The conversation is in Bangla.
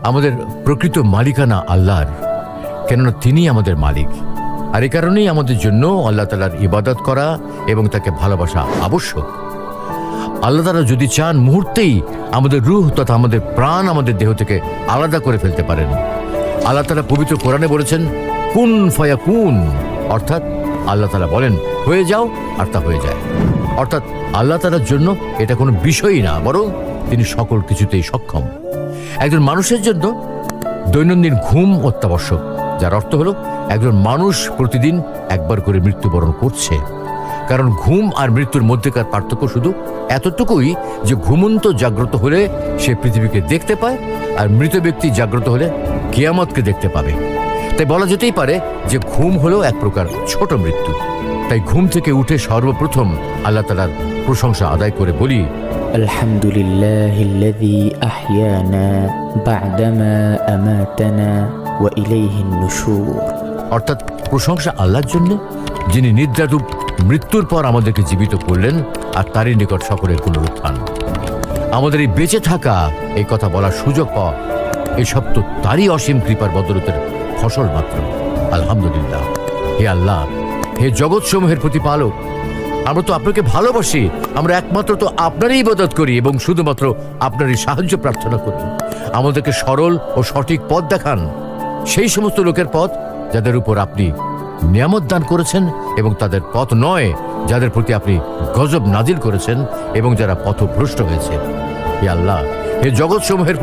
আমাদের প্রকৃত মালিকানা আল্লাহর, কেননা তিনি আমাদের মালিক। আর এই কারণেই আমাদের জন্য আল্লাহ তাআলার ইবাদত করা এবং তাকে ভালোবাসা আবশ্যক। আল্লাহ তাআলা যদি চান মুহূর্তেই আমাদের রূহ তথা আমাদের প্রাণ আমাদের দেহ থেকে আলাদা করে ফেলতে পারেন। আল্লাহ তাআলা পবিত্র কোরআনে বলেছেন কুন ফায়াকুন, অর্থাৎ আল্লাহ তাআলা বলেন হয়ে যাও আর তা হয়ে যায়। অর্থাৎ আল্লাহ তাআলার জন্য এটা কোনো বিষয়ই না, বরং তিনি সকল কিছুতেই সক্ষম। একজন মানুষের জন্য দৈনন্দিন ঘুম অত্যাবশ্যক, যার অর্থ হলো একজন মানুষ প্রতিদিন একবার করে মৃত্যুবরণ করছে। কারণ ঘুম আর মৃত্যুর মধ্যেকার পার্থক্য শুধু এতটুকুই যে ঘুমন্ত জাগ্রত হলে সে পৃথিবীকে দেখতে পায়, আর মৃত ব্যক্তি জাগ্রত হলে কিয়ামতকে দেখতে পাবে। তাই বলা যেতেই পারে যে ঘুম হলো এক প্রকার ছোট মৃত্যু। তাই ঘুম থেকে উঠে সর্বপ্রথম আল্লাহ তাআলার প্রশংসা আদায় করে বলি আলহামদুলিল্লাহিল্লাযী আহইয়ানা বা'দামা আমাতানা ওয়া ইলাইহিন নুশুর। অর্থাৎ প্রশংসা আল্লাহর জন্য, যিনি নিদ্রারূপ মৃত্যুর পর আমাদেরকে জীবিত করলেন আর তারই নিকট সকলের পুনরুত্থান। আমাদের এই বেঁচে থাকা, এই কথা বলার সুযোগ পাওয়া, এসব তো তারই অসীম কৃপার বদৌলতের ফসল মাত্র। আলহামদুলিল্লাহ। হে আল্লাহ, হে জগৎসমূহের প্রতিপালক, আমরা তো আপনাকে ভালোবাসি। আমরা একমাত্র তো আপনারই ইবাদত করি এবং শুধুমাত্র আপনারই সাহায্য প্রার্থনা করি। আমাদেরকে সরল ও সঠিক পথ দেখান, সেই সমস্ত লোকের পথ যাদের উপর আপনি নিয়ামত দান করেছেন, এবং তাদের পথ নয় যাদের প্রতি আপনি গজব নাজিল করেছেন এবং যারা পথভ্রষ্ট হয়েছে। হে আল্লাহ, হে জগৎসমূহের